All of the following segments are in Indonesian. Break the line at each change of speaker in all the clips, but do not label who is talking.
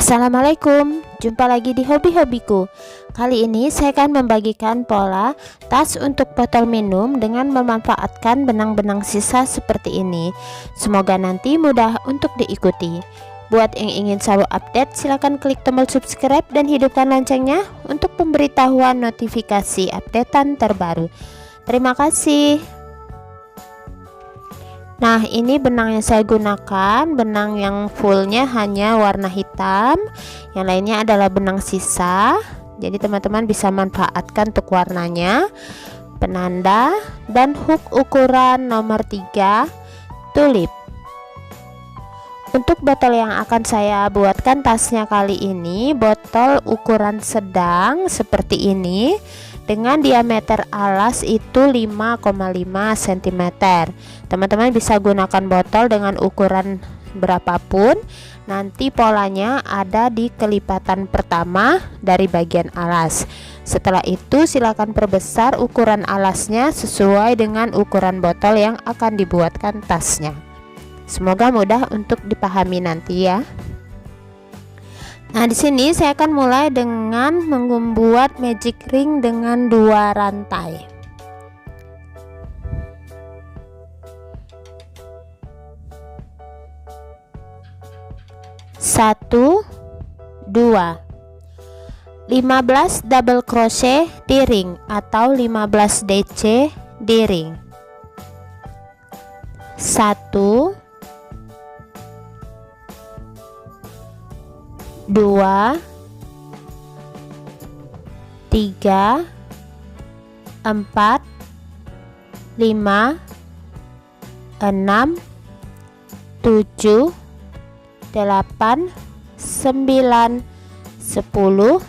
Assalamualaikum, jumpa lagi di hobi-hobiku. Kali ini saya akan membagikan pola tas untuk botol minum dengan memanfaatkan benang-benang sisa seperti ini. Semoga nanti mudah untuk diikuti. Buat yang ingin selalu update, silahkan klik tombol subscribe dan hidupkan loncengnya untuk pemberitahuan notifikasi updatean terbaru. Terima kasih. Nah, ini benang yang saya gunakan, benang yang fullnya hanya warna hitam, yang lainnya adalah benang sisa. Jadi teman-teman bisa manfaatkan untuk warnanya, penanda, dan hook ukuran nomor 3 tulip. Untuk botol yang akan saya buatkan tasnya kali ini, botol ukuran sedang seperti ini, dengan diameter alas itu 5,5 cm. Teman-teman bisa gunakan botol dengan ukuran berapapun. Nanti polanya ada di kelipatan pertama dari bagian alas. Setelah itu silakan perbesar ukuran alasnya sesuai dengan ukuran botol yang akan dibuatkan tasnya. Semoga mudah untuk dipahami nanti ya. Nah, di sini saya akan mulai dengan membuat magic ring dengan 2 rantai. Satu, 2, 15 double crochet di ring atau 15 DC di ring. 1, 2, 3, 4, 5, 6, 7, 8, 9, 10,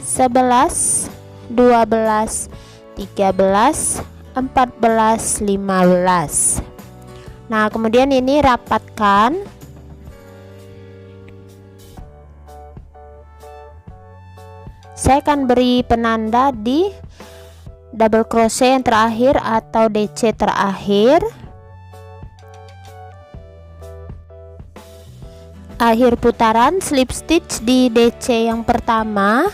11, 12, 13, 14, 15. Nah, kemudian ini rapatkan. Saya akan beri penanda di double crochet yang terakhir atau DC terakhir. Akhir putaran slip stitch di DC yang pertama.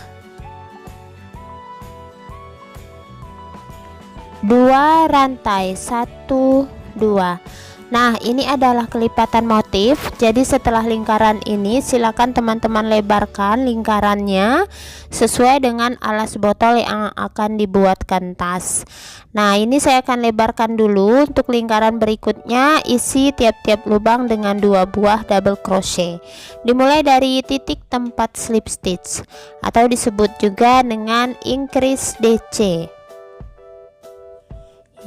2 rantai, 1, 2. Nah, ini adalah kelipatan motif. Jadi setelah lingkaran ini silakan teman-teman lebarkan lingkarannya sesuai dengan alas botol yang akan dibuatkan tas. Nah, ini saya akan lebarkan dulu. Untuk lingkaran berikutnya isi tiap-tiap lubang dengan 2 buah double crochet. Dimulai dari titik tempat slip stitch atau disebut juga dengan increase DC.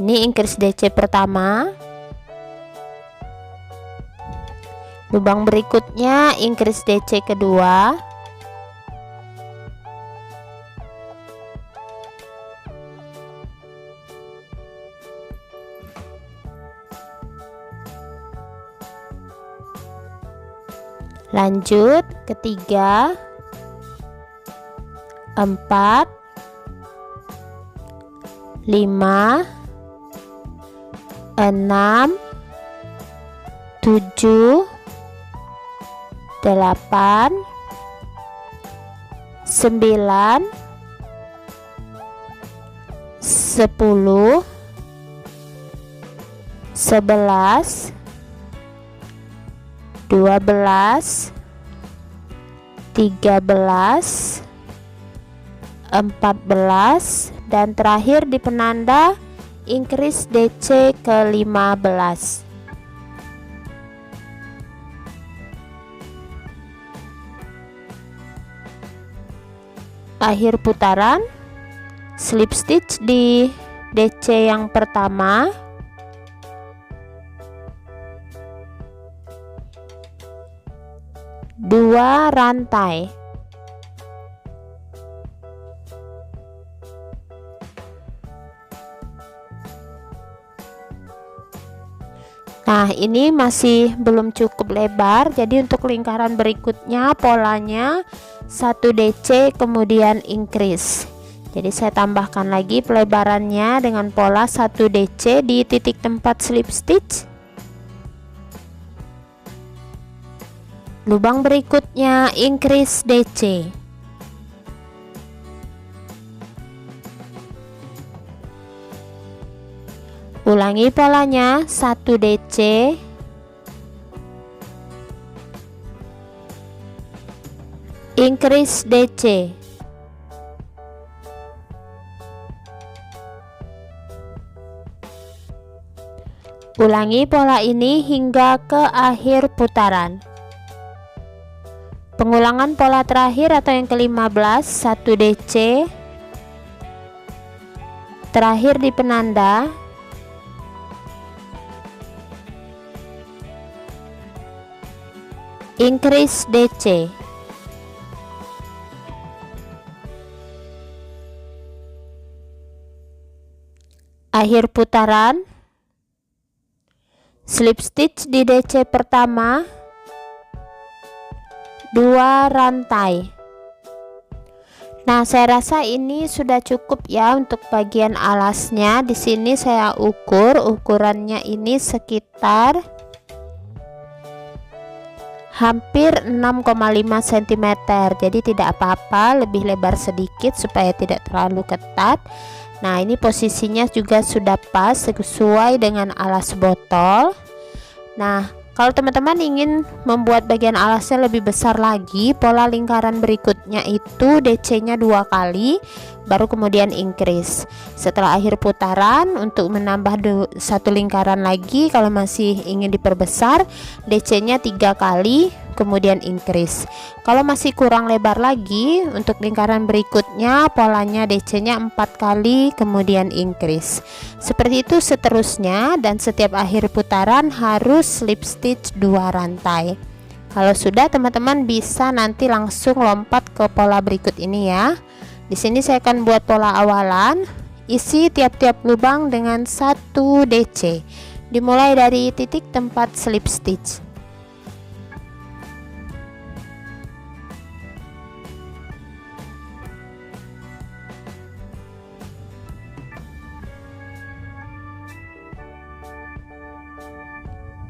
Ini increase DC pertama. Lubang berikutnya increase DC kedua. Lanjut ketiga, 4, 5, 6, 7, 8, 9, 10, 11, 12, 13, 14, dan terakhir di penanda increase DC ke-15. Akhir putaran slip stitch di DC yang pertama. Dua rantai. Nah, ini masih belum cukup lebar, jadi untuk lingkaran berikutnya polanya 1 DC kemudian increase. Jadi saya tambahkan lagi pelebarannya dengan pola 1 DC di titik tempat slip stitch. Lubang berikutnya increase DC. Ulangi polanya, 1 DC, increase DC. Ulangi pola ini hingga ke akhir putaran. Pengulangan pola terakhir atau yang ke-15, 1 DC, terakhir di penanda, increase DC. Akhir putaran, slip stitch di DC pertama, 2 rantai. Nah, saya rasa ini sudah cukup ya untuk bagian alasnya. Di sini saya ukur, ukurannya ini sekitar hampir 6,5 cm. Jadi tidak apa-apa, lebih lebar sedikit supaya tidak terlalu ketat. Nah, ini posisinya juga sudah pas sesuai dengan alas botol. Nah, kalau teman-teman ingin membuat bagian alasnya lebih besar lagi, pola lingkaran berikutnya itu DC-nya 2 kali, baru kemudian increase. Setelah akhir putaran, untuk menambah 1 lingkaran lagi, kalau masih ingin diperbesar, DC-nya 3 kali, kemudian increase. Kalau masih kurang lebar lagi, untuk lingkaran berikutnya polanya DC-nya 4 kali, kemudian increase. Seperti itu seterusnya, dan setiap akhir putaran harus slip stitch 2 rantai. Kalau sudah, teman-teman bisa nanti langsung lompat ke pola berikut ini ya. Di sini saya akan buat pola awalan, isi tiap-tiap lubang dengan 1 DC, dimulai dari titik tempat slip stitch.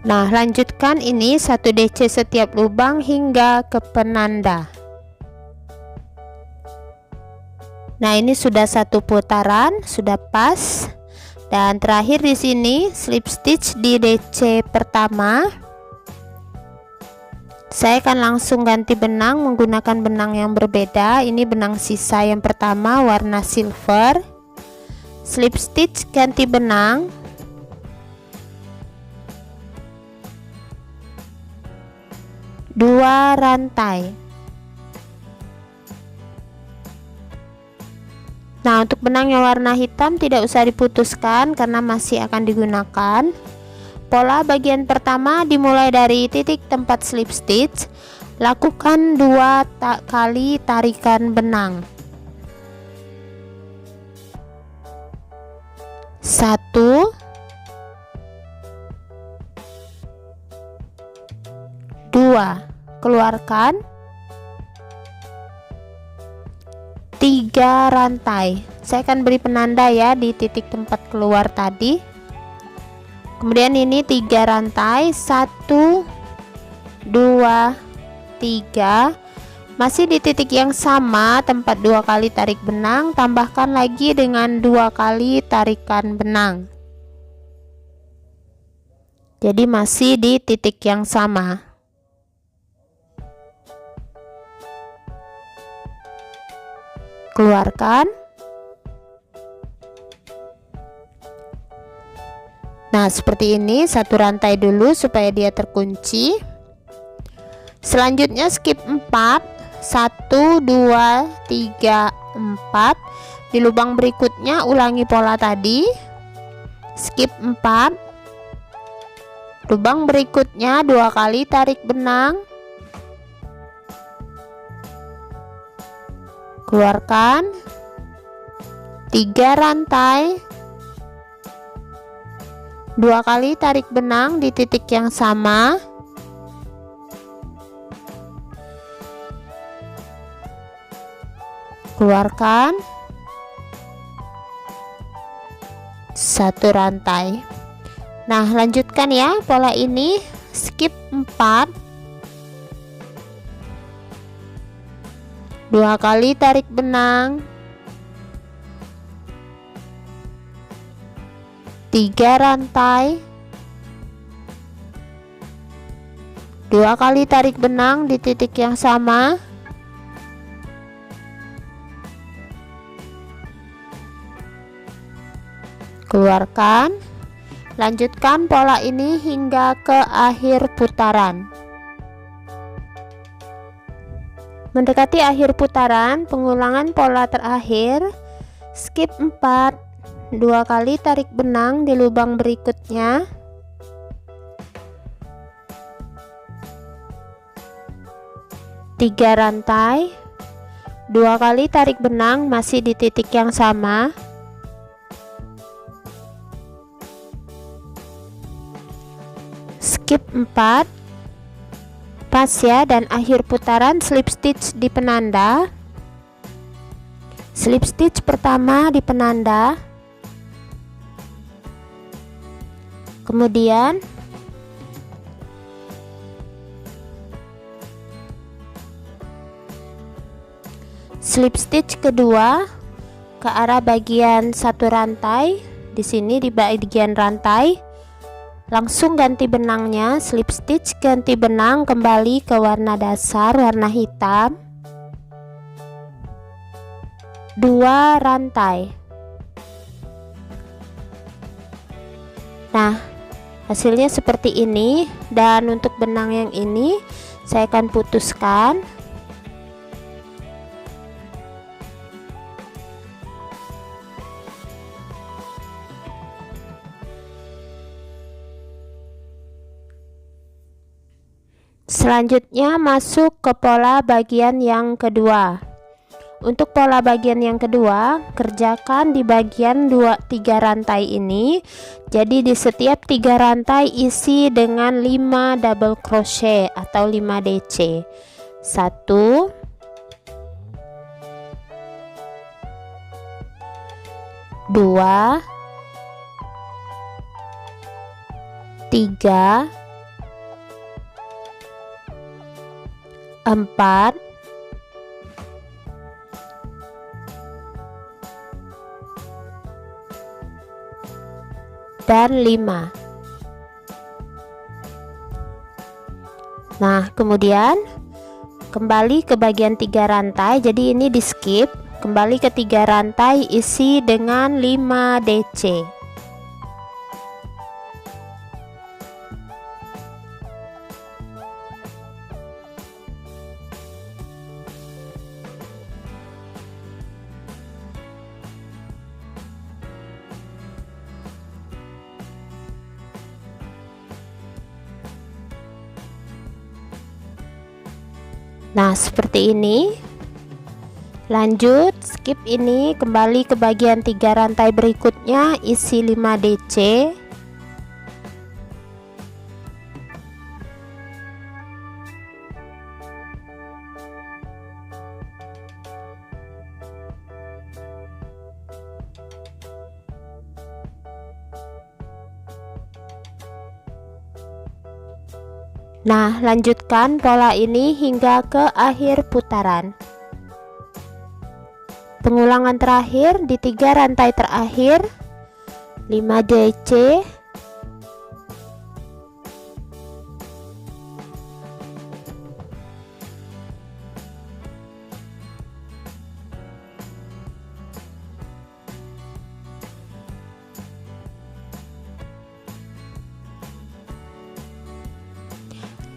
Nah, lanjutkan ini 1 DC setiap lubang hingga ke penanda. Nah, ini sudah 1 putaran, sudah pas. Dan terakhir di sini slip stitch di DC pertama. Saya akan langsung ganti benang menggunakan benang yang berbeda. Ini benang sisa yang pertama warna silver. Slip stitch ganti benang. Dua rantai. Nah, untuk benang yang warna hitam tidak usah diputuskan karena masih akan digunakan. Pola bagian pertama dimulai dari titik tempat slip stitch. Lakukan 2 kali tarikan benang. 1, 2, keluarkan 3 rantai. Saya akan beri penanda ya di titik tempat keluar tadi. Kemudian ini 3 rantai, 1, 2, 3. Masih di titik yang sama, tempat 2 kali tarik benang, tambahkan lagi dengan 2 kali tarikan benang. Jadi masih di titik yang sama. Keluarkan. Nah, seperti ini, 1 rantai dulu supaya dia terkunci. Selanjutnya skip 4, 1, 2, 3, 4. Di lubang berikutnya ulangi pola tadi, skip 4. Lubang berikutnya 2 kali tarik benang, keluarkan 3 rantai, 2 kali tarik benang di titik yang sama, keluarkan 1 rantai. Nah, lanjutkan ya pola ini, skip 4, 2 kali tarik benang, 3 rantai, 2 kali tarik benang di titik yang sama, keluarkan. Lanjutkan pola ini hingga ke akhir putaran. Mendekati akhir putaran, pengulangan pola terakhir, skip 4, 2 kali tarik benang di lubang berikutnya, tiga rantai, 2 kali tarik benang masih di titik yang sama, skip 4, pas ya, dan akhir putaran slip stitch di penanda. Slip stitch pertama di penanda, kemudian slip stitch kedua ke arah bagian satu rantai. Di sini di bagian rantai langsung ganti benangnya, slip stitch ganti benang kembali ke warna dasar warna hitam, 2 rantai. Nah, hasilnya seperti ini. Dan untuk benang yang ini saya akan putuskan. Selanjutnya masuk ke pola bagian yang kedua. Untuk pola bagian yang kedua, kerjakan di bagian 3 rantai ini. Jadi di setiap 3 rantai isi dengan 5 double crochet atau 5 DC. 1, 2, 3, 4, 5. Nah, kemudian kembali ke bagian 3 rantai. Jadi ini di skip, kembali ke 3 rantai isi dengan 5 DC. Nah, seperti ini. Lanjut, skip ini, kembali ke bagian 3 rantai berikutnya, isi 5 DC. Nah, lanjutkan pola ini hingga ke akhir putaran. Pengulangan terakhir di 3 rantai terakhir, 5 DC,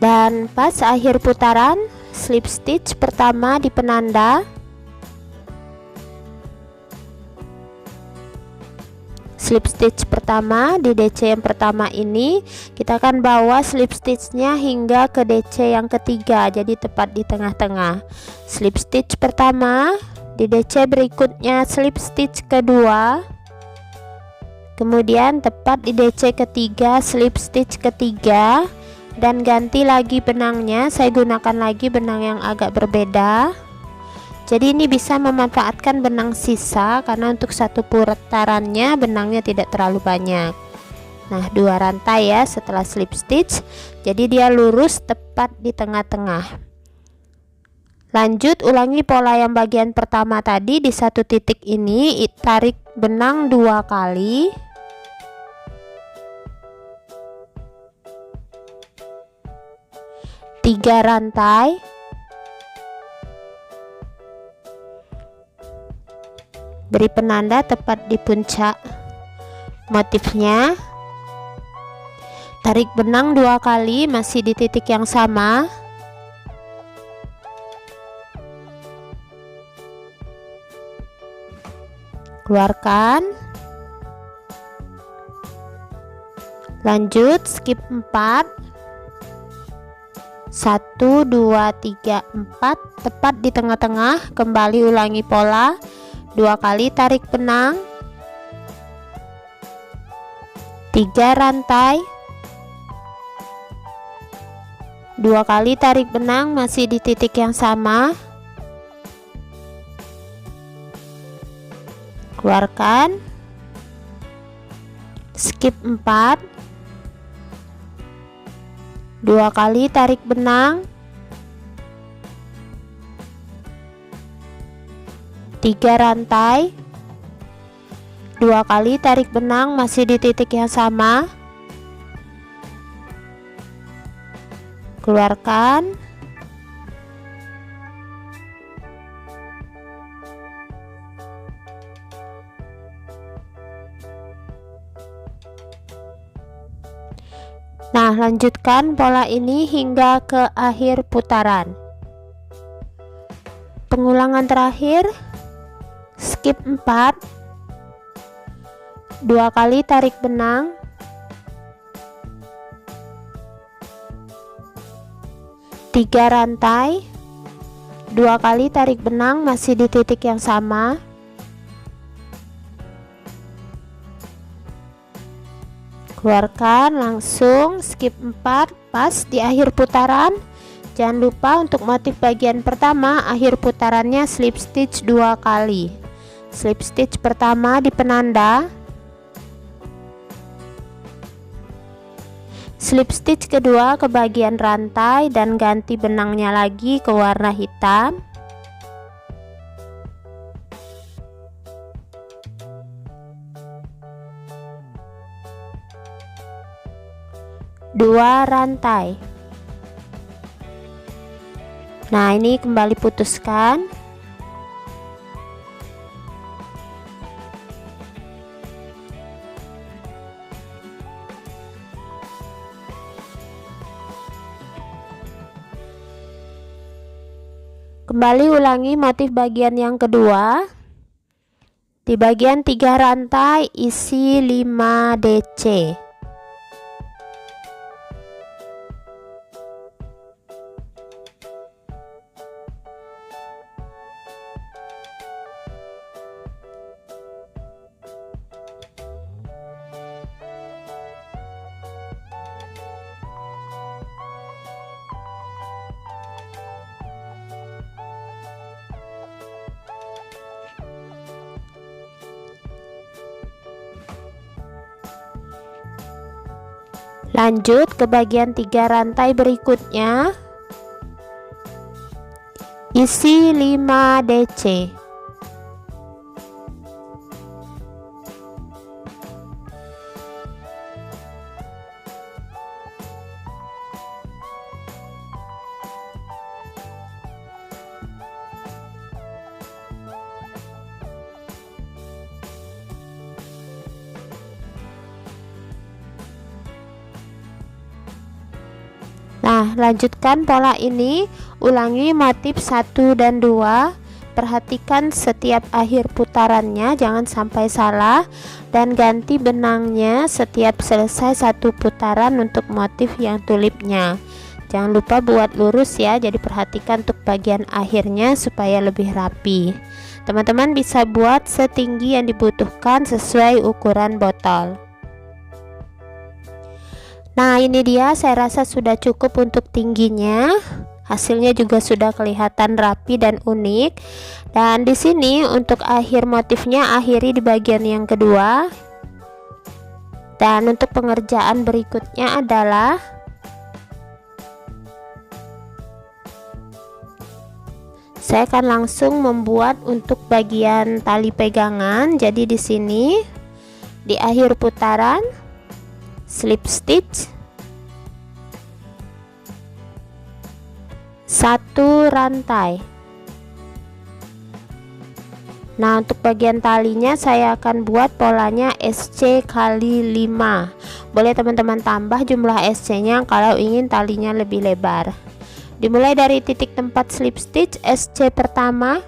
dan pas akhir putaran slip stitch pertama di penanda, slip stitch pertama di DC yang pertama ini kita akan bawa slip stitchnya hingga ke DC yang ketiga, jadi tepat di tengah-tengah. Slip stitch pertama di DC berikutnya, slip stitch kedua, kemudian tepat di DC ketiga slip stitch ketiga, dan ganti lagi benangnya. Saya gunakan lagi benang yang agak berbeda, jadi ini bisa memanfaatkan benang sisa karena untuk satu putarannya benangnya tidak terlalu banyak. Nah, 2 rantai ya setelah slip stitch, jadi dia lurus tepat di tengah-tengah. Lanjut, ulangi pola yang bagian pertama tadi. Di satu titik ini tarik benang 2 kali, tiga rantai, beri penanda tepat di puncak motifnya, tarik benang 2 kali masih di titik yang sama, keluarkan, lanjut skip 4, 1 2 3 4, tepat di tengah-tengah, kembali ulangi pola 2 kali, tarik benang, 3 rantai, 2 kali tarik benang masih di titik yang sama, keluarkan, skip 4, 2 kali tarik benang, 3 rantai, 2 kali tarik benang masih di titik yang sama, keluarkan, nah lanjutkan pola ini hingga ke akhir putaran. Pengulangan terakhir, skip 4, 2 kali tarik benang, 3 rantai, 2 kali tarik benang masih di titik yang sama, keluarkan, langsung skip 4 pas di akhir putaran. Jangan lupa untuk motif bagian pertama akhir putarannya slip stitch 2 kali. Slip stitch pertama di penanda, slip stitch kedua ke bagian rantai dan ganti benangnya lagi ke warna hitam, dua rantai. Nah ini kembali putuskan, kembali ulangi motif bagian yang kedua. Di bagian 3 rantai isi 5 DC. Lanjut ke bagian 3 rantai berikutnya, isi 5 DC. Nah, lanjutkan pola ini, ulangi motif 1 dan 2. Perhatikan setiap akhir putarannya, jangan sampai salah, dan ganti benangnya setiap selesai 1 putaran untuk motif yang tulipnya. Jangan lupa buat lurus ya, jadi perhatikan untuk bagian akhirnya supaya lebih rapi. Teman-teman bisa buat setinggi yang dibutuhkan sesuai ukuran botol. Nah ini dia, saya rasa sudah cukup untuk tingginya. Hasilnya juga sudah kelihatan rapi dan unik. Dan di sini untuk akhir motifnya akhiri di bagian yang kedua. Dan untuk pengerjaan berikutnya adalah Saya akan langsung membuat untuk bagian tali pegangan. Jadi di sini di akhir putaran slip stitch 1 rantai. Nah, untuk bagian talinya saya akan buat polanya SC kali 5. Boleh teman-teman tambah jumlah SC nya kalau ingin talinya lebih lebar. Dimulai dari titik tempat slip stitch SC pertama,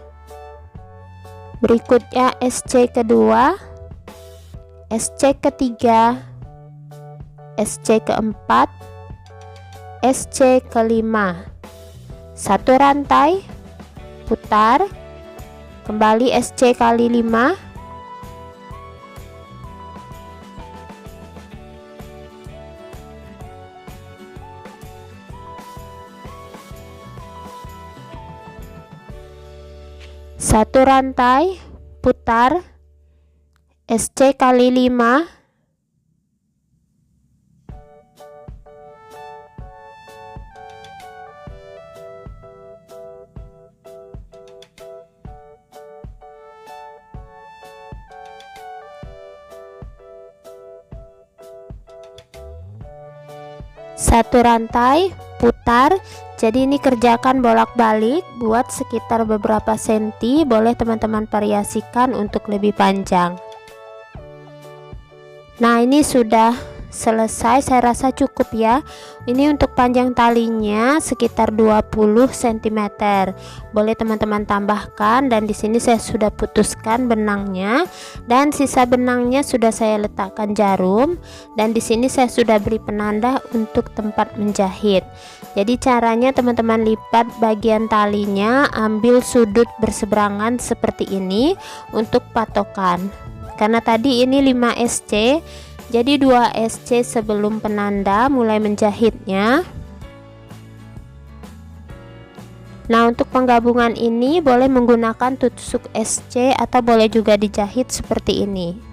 berikutnya SC kedua, SC ketiga, SC keempat, SC kelima. 1 rantai, putar, kembali SC kali 5, satu rantai, putar, SC kali 5, satu rantai, putar. Jadi ini kerjakan bolak-balik buat sekitar beberapa senti. Boleh teman-teman variasikan untuk lebih panjang. Nah, ini sudah selesai, saya rasa cukup ya. Ini untuk panjang talinya sekitar 20 cm. Boleh teman-teman tambahkan, dan di sini saya sudah putuskan benangnya dan sisa benangnya sudah saya letakkan jarum, dan di sini saya sudah beri penanda untuk tempat menjahit. Jadi caranya teman-teman lipat bagian talinya, ambil sudut berseberangan seperti ini untuk patokan. Karena tadi ini 5 SC, jadi 2 SC sebelum penanda mulai menjahitnya. Nah, untuk penggabungan ini boleh menggunakan tusuk SC atau boleh juga dijahit seperti ini.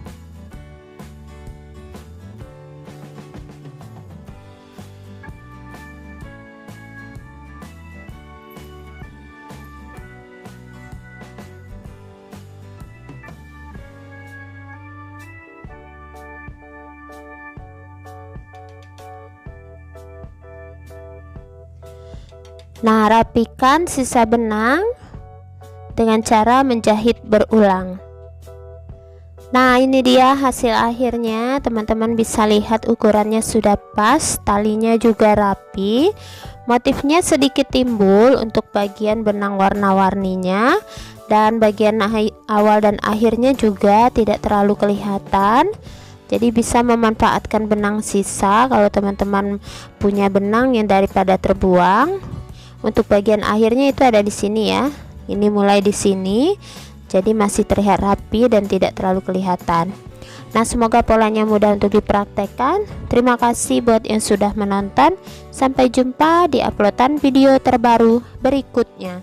Nah, rapikan sisa benang dengan cara menjahit berulang. Nah, ini dia hasil akhirnya. Teman-teman bisa lihat ukurannya sudah pas, talinya juga rapi, motifnya sedikit timbul untuk bagian benang warna-warninya, dan bagian awal dan akhirnya juga tidak terlalu kelihatan. Jadi bisa memanfaatkan benang sisa kalau teman-teman punya benang yang daripada terbuang. Untuk bagian akhirnya itu ada di sini ya. Ini mulai di sini. Jadi masih terlihat rapi dan tidak terlalu kelihatan. Nah, semoga polanya mudah untuk dipraktekkan. Terima kasih buat yang sudah menonton. Sampai jumpa di uploadan video terbaru berikutnya.